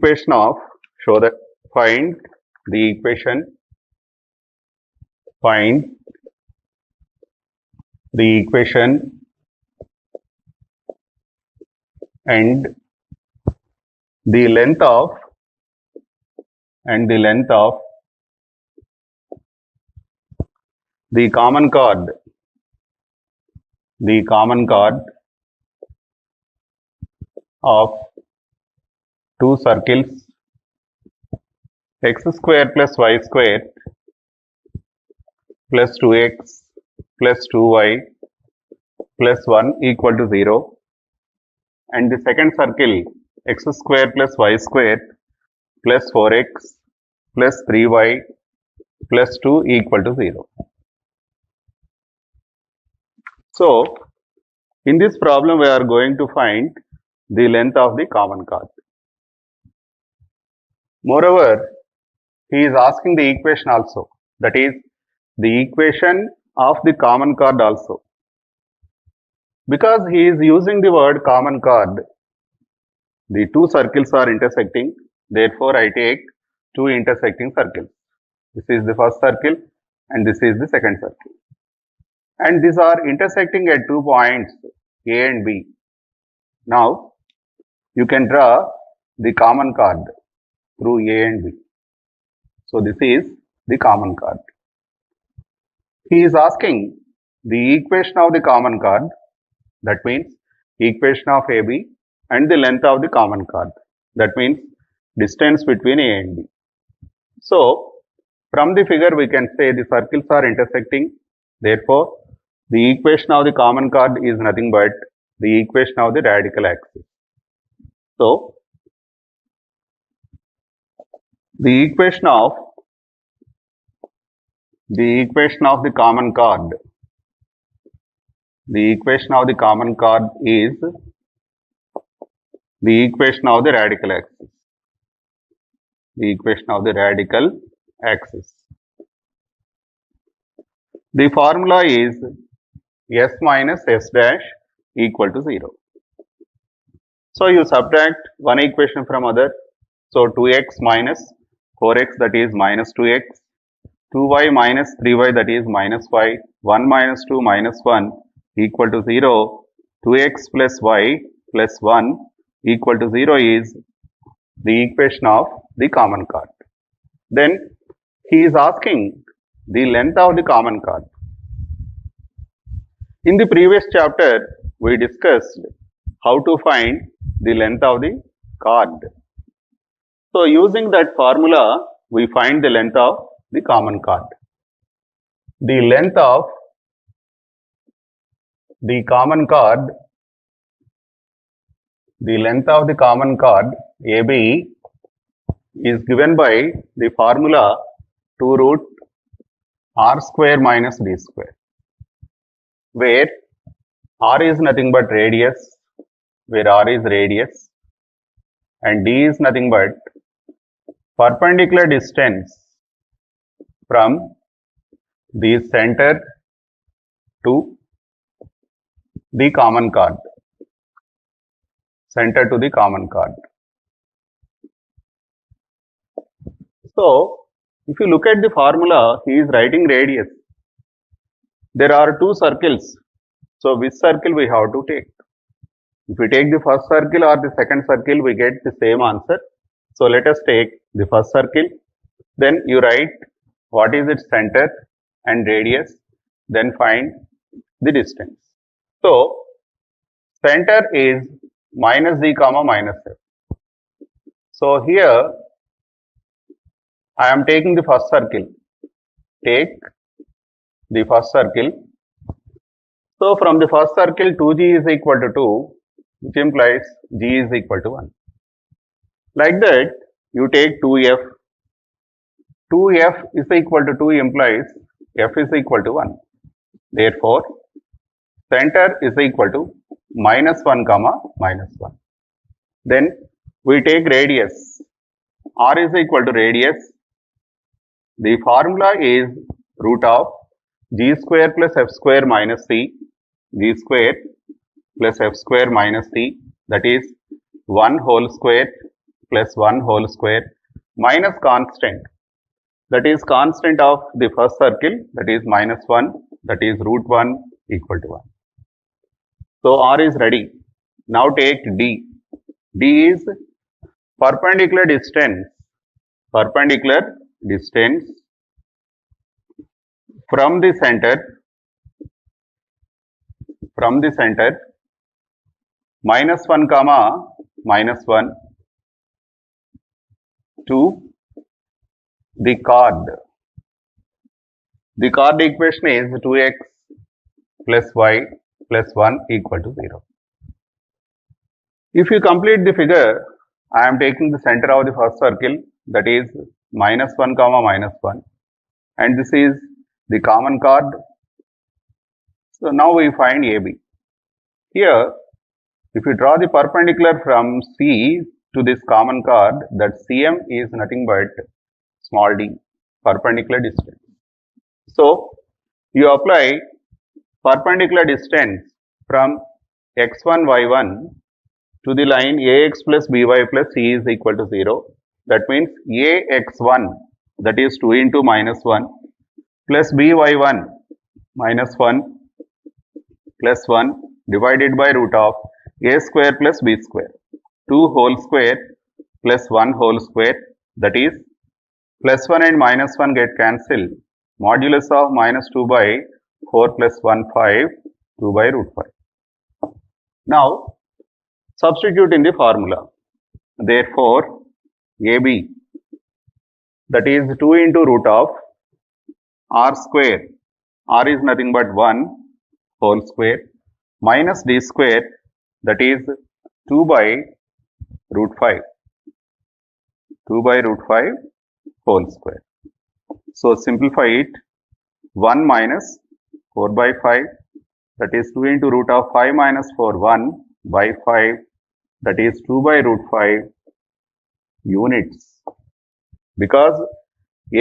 equation of, find the equation, find the equation and the length of the common chord of two circles x square plus y square plus 2x plus 2y plus 1 equal to 0, and the second circle x square plus y square plus 4x plus 3y plus 2 equal to 0. So, in this problem we are going to find the length of the common chord. Moreover, he is asking the equation also, that is the equation of the common chord also. Because he is using the word common chord, the two circles are intersecting, therefore I take two intersecting circles. This is the first circle and this is the second circle. And these are intersecting at 2 points A and B. Now, you can draw the common chord through A and B. So, this is the common chord. He is asking the equation of the common chord, that means equation of AB and the length of the common chord, that means distance between A and B. So, from the figure we can say the circles are intersecting, therefore, the equation of the common chord is nothing but the equation of the radical axis. So, the equation of the common chord, the equation of the common chord is the equation of the radical axis, the equation of the radical axis. The formula is s minus s dash equal to 0. So, you subtract one equation from other. So, 2x minus 4x, that is minus 2x, 2y minus 3y, that is minus 5, 1 minus 2 minus 1 equal to 0, 2x plus y plus 1 equal to 0 is the equation of the common chord. Then he is asking the length of the common chord. In the previous chapter, we discussed how to find the length of the chord. So, using that formula, we find the length of the common chord. The length of the common chord, AB is given by the formula 2 root r square minus d square, where r is nothing but radius, and d is nothing but perpendicular distance from the center to the common chord, So, if you look at the formula, he is writing radius. There are two circles. So, which circle we have to take? If we take the first circle or the second circle, we get the same answer. So, let us take the first circle. Then you write what is its center and radius. Then find the distance. So, center is minus d comma minus f. So, here I am taking the first circle. Take the first circle. So, from the first circle 2g is equal to 2, which implies g is equal to 1. Like that, you take 2f. 2f is equal to 2 implies f is equal to 1. Therefore, center is equal to minus 1 comma minus 1. Then we take radius. R is equal to radius. The formula is root of g square plus f square minus c, g square plus f square minus c, that is 1 whole square plus 1 whole square minus constant, that is constant of the first circle, that is minus 1, that is root 1 equal to 1. So R is ready. Now take D. D is perpendicular distance from the center minus 1 comma minus 1 to the chord. The chord equation is 2x plus y plus 1 equal to 0. If you complete the figure, I am taking the center of the first circle, that is minus 1 comma minus 1, and this is the common chord. So now we find AB. Here, if you draw the perpendicular from C to this common chord, that CM is nothing but small d, perpendicular distance. So you apply perpendicular distance from x1 y1 to the line ax plus by plus c is equal to 0. That means ax1, that is 2 into minus 1, plus by1 minus 1 plus 1 divided by root of a square plus b square, 2 whole square plus 1 whole square, that is plus 1 and minus 1 get cancelled, modulus of minus 2 by 4 plus 1 5, 2 by root 5. Now substitute in the formula. Therefore AB, that is 2 into root of r square, r is nothing but 1 whole square, minus d square, that is 2 by root 5, 2 by root 5 whole square. So simplify it, 1 minus 4 by 5, that is 2 into root of 5 minus 4, 1 by 5, that is 2 by root 5 units. Because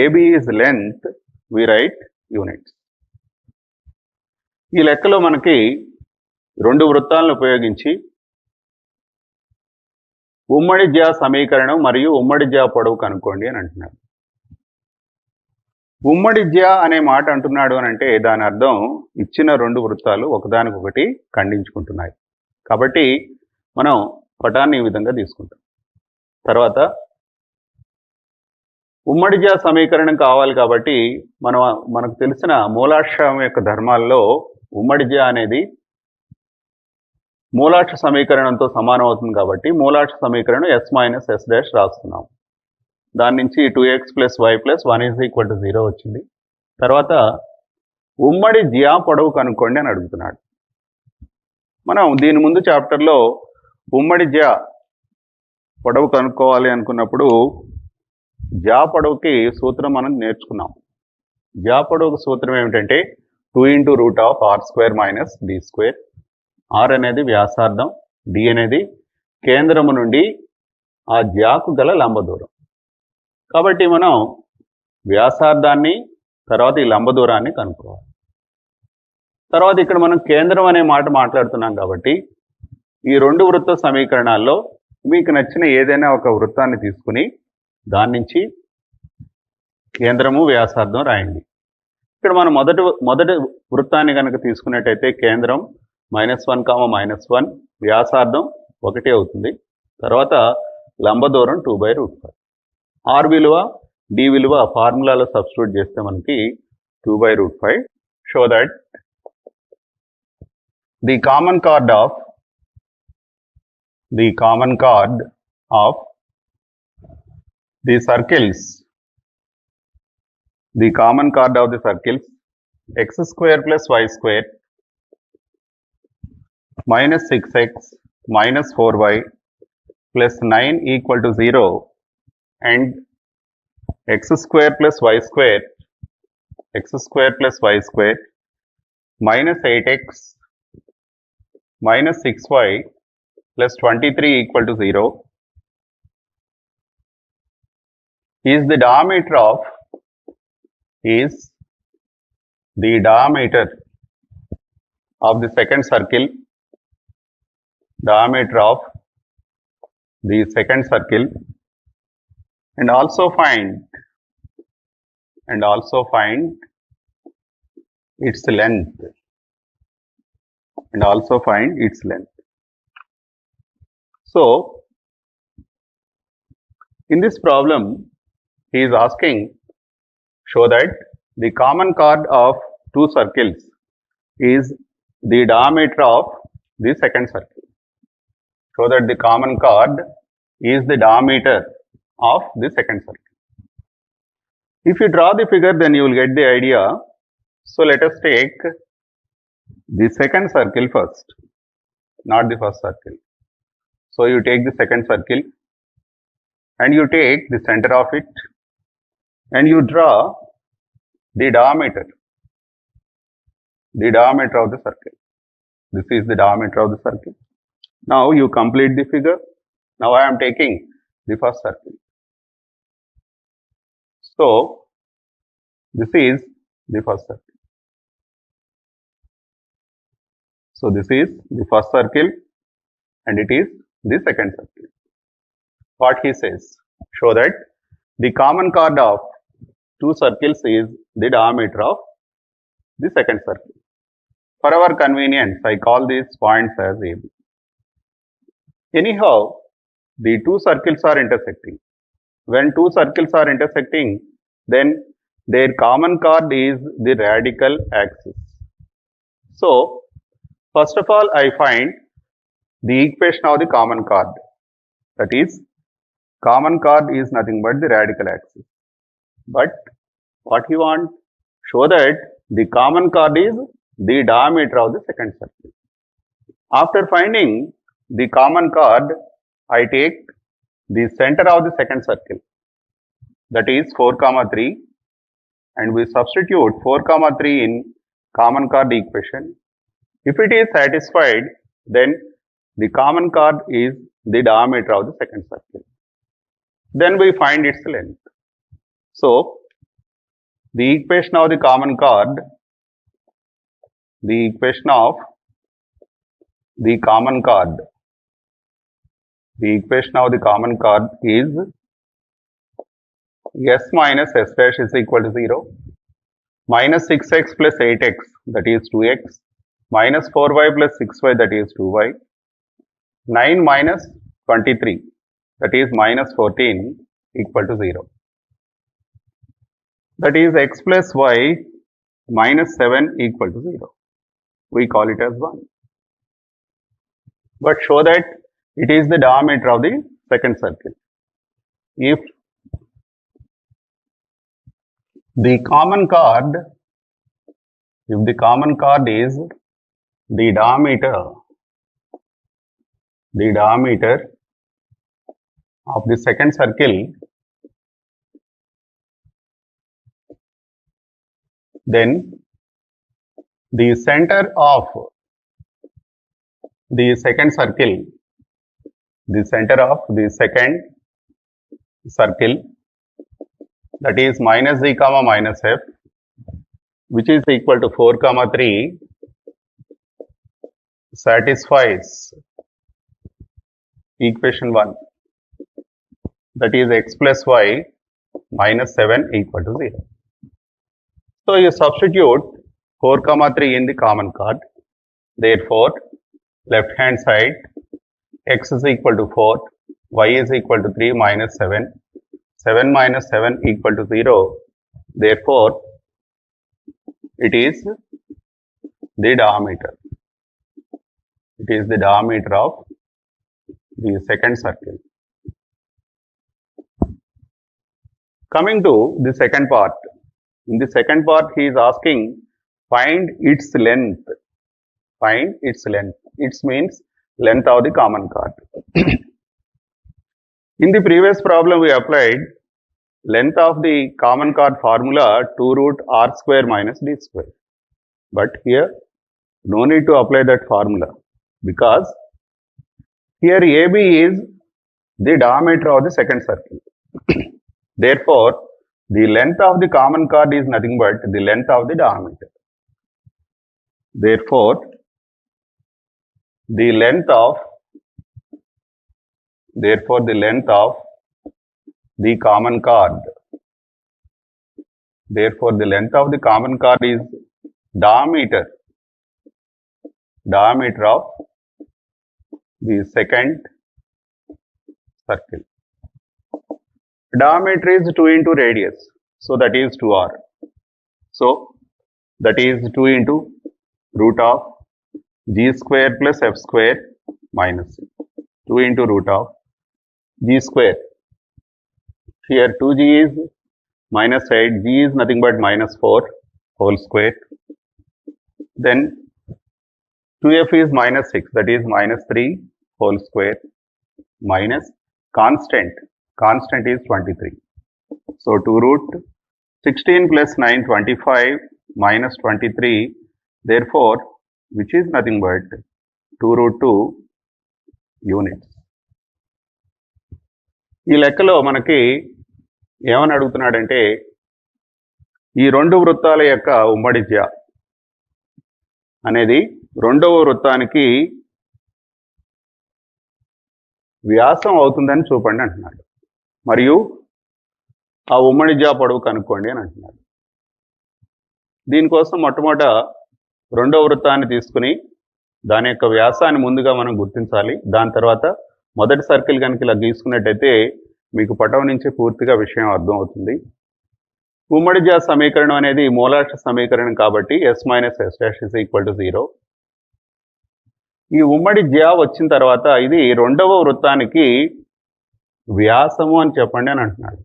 AB is length, we write units. ఈ లెక్కలో మనకి రెండు వృత్తాలను ఉపయోగించి ఉమ్మడి జ్యా సమీకరణం మరియు ఉమ్మడి జ్యా పొడవు కనుక్కోండి అని అంటున్నారు. ఉమ్మడి జ్యా అనే మాట అంటున్నాడు అని అంటే దాని అర్థం ఇచ్చిన రెండు వృత్తాలు ఒకదానికొకటి ఖండించుకుంటున్నాయి. కాబట్టి మనం పటాన్ని ఈ విధంగా తీసుకుంటాం. తర్వాత ఉమ్మడి జ్యా సమీకరణం కావాలి కాబట్టి మనకు తెలిసిన మూలాక్షరం యొక్క ధర్మాల్లో ఉమ్మడి జ్యా అనేది మూలాక్ష సమీకరణంతో సమానం అవుతుంది కాబట్టి మూలాక్ష సమీకరణం s మైనస్ s డాష్ రాస్తున్నాం. దాని నుంచి 2x plus y plus 1 is equal to 0 వచ్చింది. తర్వాత ఉమ్మడి జ్యా పొడవు కనుక్కోండి అని అడుగుతున్నాడు. మనం దీని ముందు చాప్టర్లో ఉమ్మడి జ్యా పొడవు కనుక్కోవాలి అనుకున్నప్పుడు జ్యా పొడవుకి సూత్రం మనం నేర్చుకున్నాం. జ్యా పొడవుకి సూత్రం ఏమిటంటే 2 into root of R square minus D square. R అనేది వ్యాసార్థం, డి అనేది కేంద్రము నుండి ఆ జ్యాకు గల లంబ దూరం. కాబట్టి మనం వ్యాసార్థాన్ని తర్వాత ఈ లంబ దూరాన్ని కనుక్కోవాలి. తర్వాత ఇక్కడ మనం కేంద్రం అనే మాట మాట్లాడుతున్నాం కాబట్టి ఈ రెండు వృత్త సమీకరణాల్లో మీకు నచ్చిన ఏదైనా ఒక వృత్తాన్ని తీసుకుని దాని నుంచి కేంద్రము వ్యాసార్థం రాయండి. ఇక్కడ మనం మొదటి వృత్తాన్ని కనుక తీసుకున్నట్టయితే కేంద్రం -1, -1, వ్యాసార్థం 1 అవుతుంది. తర్వాత లంబ దూరం 2/√5. ఆర్ విలువ డి విలువ ఫార్ములాలో సబ్స్టిట్యూట్ చేస్తే మనకి 2/√5. Show that the common chord of the circles, x square plus y square minus 6x minus 4y plus 9 equal to 0 and x square plus y square minus 8x minus 6y plus 23 equal to 0 is the diameter of the second circle, and also find its length, So in this problem he is asking, show that the common chord of two circles is the diameter of the second circle. Show that the common chord is the diameter of the second circle. If you draw the figure, then you will get the idea. So let us take the second circle first, not the first circle. So you take the second circle and you take the center of it and you draw the diameter of the circle. This is the diameter of the circle. Now you complete the figure. Now I am taking the first circle. So this is the first circle. So this is the first circle and it is the second circle. What he says, show that the common chord of two circles is the diameter of the second circle. For our convenience, I call these points as AB. Anyhow, the two circles are intersecting. When two circles are intersecting, then their common chord is the radical axis. So, first of all, I find the equation of the common chord. That is, common chord is nothing but the radical axis. But what you want? Show that the common chord is the diameter of the second circle. After finding the common chord, I take the center of the second circle, that is 4, 3, and we substitute 4, 3 in common chord equation. If it is satisfied, then the common chord is the diameter of the second circle. Then we find its length. So, the equation of the common chord, is S minus S dash is equal to 0, minus 6x plus 8x, that is 2x, minus 4y plus 6y, that is 2y, 9 minus 23, that is minus 14, equal to 0. That is x plus y minus 7 equal to 0. We call it as 1. But show that it is the diameter of the second circle. If the common chord is the diameter of the second circle, then the center of the second circle, that is minus z comma minus f, which is equal to 4, 3, satisfies equation 1, that is x plus y minus 7 equal to 0. So you substitute 4, 3 in the common chord. Therefore, left hand side x is equal to 4, y is equal to 3 minus 7, 7 minus 7 equal to 0. Therefore, it is the diameter. It is the diameter of the second circle. Coming to the second part. In the second part, he is asking, find its length. Find its length. It means length of the common chord. In the previous problem, we applied length of the common chord formula 2 root r square minus d square. But here, no need to apply that formula because here AB is the diameter of the second circle. Therefore, the length of the common chord is nothing but the length of the diameter. Therefore, the length of the common chord. Therefore, the length of the common chord is diameter of the second circle. Diameter is 2 into radius, so that is 2r. So that is 2 into root of g square plus f square minus 2 into root of g square. Here 2g is minus 8, g is nothing but minus 4 whole square. Then 2f is minus 6, that is minus 3 whole square minus constant is 23. So 2 root 16 plus 9, 25 minus 23, therefore which is nothing but 2 root 2 units. ఈ లెక్కలో మనకి ఏమని అడుగుతున్నాడంటే ఈ రెండు వృత్తాల యొక్క ఉమ్మడి జ్యా అనేది రెండవ వృత్తానికి వ్యాసం అవుతుందని చూపండి అంటున్నాడు. మరియు ఆ ఉమ్మడి జ్యా పొడవు కనుక్కోండి అని అంటున్నాడు. దీనికోసం మొట్టమొదట రెండవ వృత్తాన్ని తీసుకుని దాని యొక్క వ్యాసాన్ని ముందుగా మనం గుర్తించాలి. దాని తర్వాత మొదటి సర్కిల్ కనుక ఇలా గీసుకున్నట్టయితే మీకు పటం నుంచి పూర్తిగా విషయం అర్థం అవుతుంది. ఉమ్మడి జ్యా సమీకరణం అనేది మూలాక్ష సమీకరణం కాబట్టి s minus s dash is equal to 0. ఈ ఉమ్మడి జ్యా వచ్చిన తర్వాత ఇది రెండవ వృత్తానికి వ్యాసము అని చెప్పండి అని అంటున్నాడు.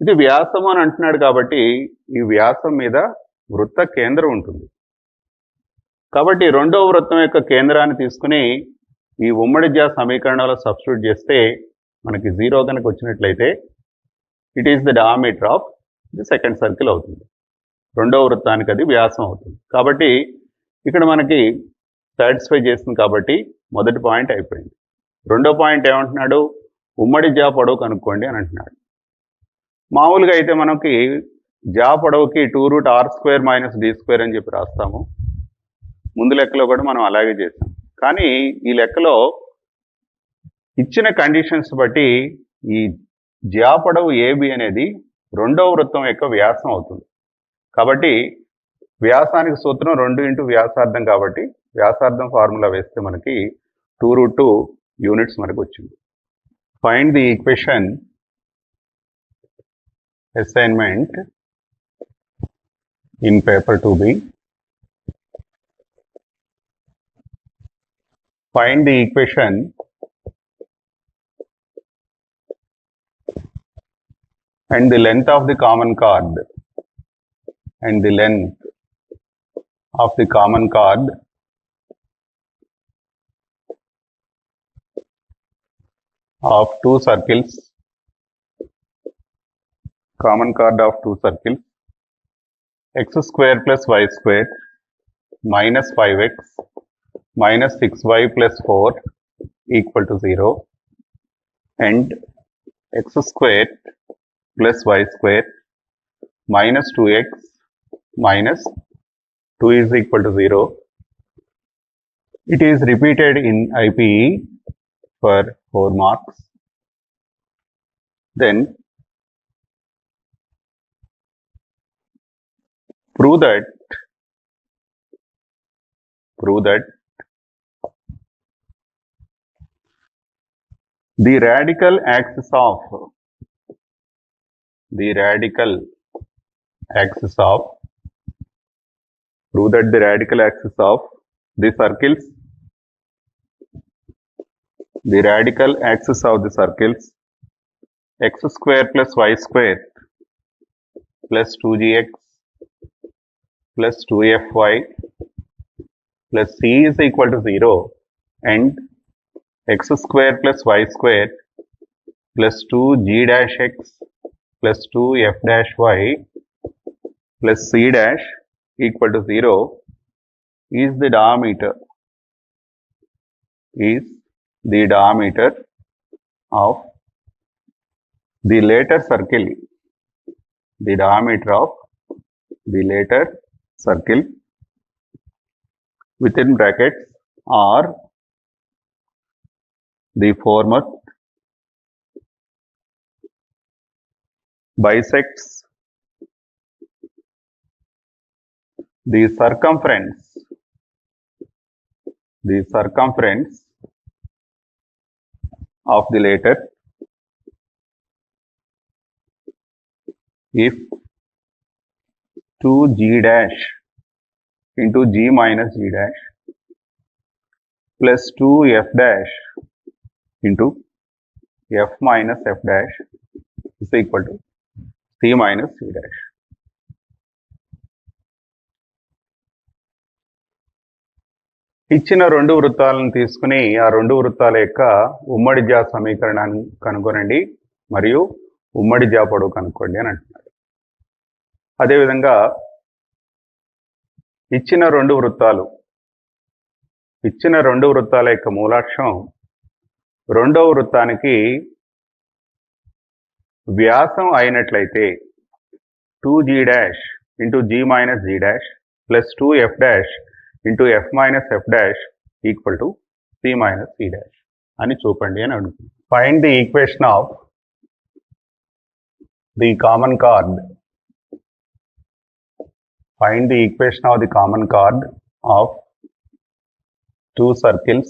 ఇది వ్యాసము అని అంటున్నాడు కాబట్టి ఈ వ్యాసం మీద వృత్త కేంద్రం ఉంటుంది. కాబట్టి రెండవ వృత్తం యొక్క కేంద్రాన్ని తీసుకుని ఈ ఉమ్మడి జ్యా సమీకరణంలో సబ్స్టిట్యూట్ చేస్తే మనకి 0 కనుక వచ్చినట్లయితే it is the diameter of the second circle అవుతుంది. రెండవ వృత్తానికి అది వ్యాసం అవుతుంది. కాబట్టి ఇక్కడ మనకి సాటిస్ఫై చేస్తుంది కాబట్టి మొదటి పాయింట్ అయిపోయింది. రెండో పాయింట్ ఏమంటున్నాడు, ఉమ్మడి జ్యా పొడవు కనుక్కోండి అని అంటున్నాడు. మామూలుగా అయితే మనకి జ్యా పొడవుకి 2 root r square minus d square అని చెప్పి రాస్తాము. ముందు లెక్కలో కూడా మనం అలాగే చేసాం. కానీ ఈ లెక్కలో ఇచ్చిన కండిషన్స్ బట్టి ఈ జ్యా పొడవు AB అనేది రెండవ వృత్తం యొక్క వ్యాసం అవుతుంది. కాబట్టి వ్యాసానికి సూత్రం 2 ఇంటూ వ్యాసార్థం కాబట్టి వ్యాసార్థం ఫార్ములా వేస్తే మనకి 2 రూట్ 2 యూనిట్స్ మనకు వచ్చింది. Find the equation assignment in paper 2B. Find the equation and the length of the common chord and the length of the common chord of two circles, common chord of two circles, x square plus y square minus 5x minus 6y plus 4 equal to 0 and x square plus y square minus 2x minus 2 is equal to 0. It is repeated in IPE for 4 marks. Then prove that the radical axis of prove that the radical axis of the circles x square plus y square plus 2gx plus 2fy plus c is equal to 0 and x square plus y square plus 2g dash x plus 2f dash y plus c dash equal to 0 is the diameter of the later circle, the diameter of the later circle within brackets or the former bisects the circumference of the latter if 2g dash into g minus g dash plus 2f dash into f minus f dash is equal to c minus c dash. ఇచ్చిన రెండు వృత్తాలను తీసుకుని ఆ రెండు వృత్తాల యొక్క ఉమ్మడి జ్యా సమీకరణాన్ని కనుగొనండి మరియు ఉమ్మడి జ్యా పొడవు కనుక్కోండి అని అంటున్నారు. అదేవిధంగా ఇచ్చిన రెండు వృత్తాల యొక్క మూలాక్షం రెండవ వృత్తానికి వ్యాసం అయినట్లయితే 2g dash into g minus g dash plus 2f dash into f minus f dash equal to c minus c dash అని చూపండి అని అడుగుతుంది. Find the equation of the common chord. Find the equation of the common chord of two circles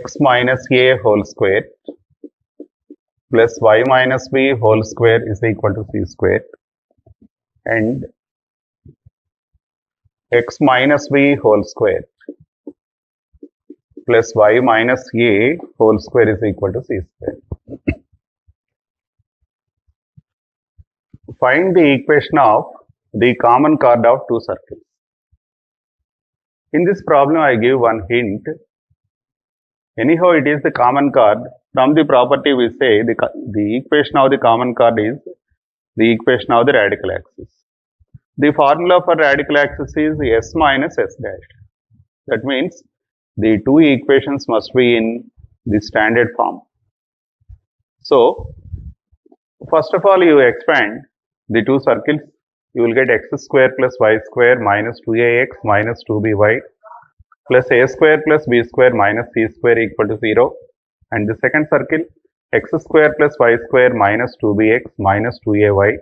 x minus a whole square plus y minus b whole square is equal to c square and x minus b whole square plus y minus a whole square is equal to c square. Find the equation of the common chord of two circles. In this problem I give one hint. Anyhow it is the common chord. From the property we say the equation of the common chord is the equation of the radical axis. The formula for radical axis is s minus s dash. That means the two equations must be in the standard form. So first of all you expand the two circles, you will get x square plus y square minus 2ax minus 2by plus a square plus b square minus c square equal to 0, and the second circle x square plus y square minus 2bx minus 2ay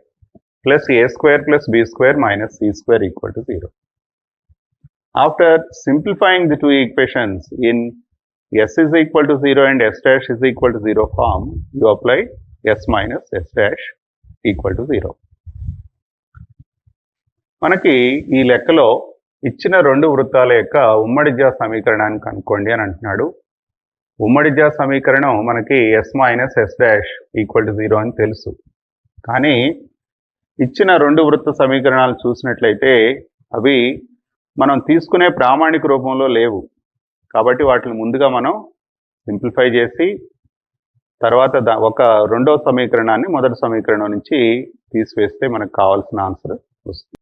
plus a square plus b square minus c square equal to 0. After simplifying the two equations in s is equal to 0 and s dash is equal to 0 form, you apply s minus s dash equal to 0. మనకి ఈ లెక్కలో ఇచ్చిన రెండు వృత్తాల యొక్క ఉమ్మడి జ్యా సమీకరణాన్ని కనుక్కోండి అని అంటున్నాడు. ఉమ్మడి జ్యా సమీకరణం మనకి s minus s dash equal to 0 అని తెలుసు. కానీ ఇచ్చిన రెండు వృత్త సమీకరణాలు చూసినట్లయితే అవి మనం తీసుకునే ప్రామాణిక రూపంలో లేవు. కాబట్టి వాటిని ముందుగా మనం సింప్లిఫై చేసి తర్వాత ఒక రెండవ సమీకరణాన్ని మొదటి సమీకరణం నుంచి తీసివేస్తే మనకు కావాల్సిన ఆన్సర్ వస్తుంది.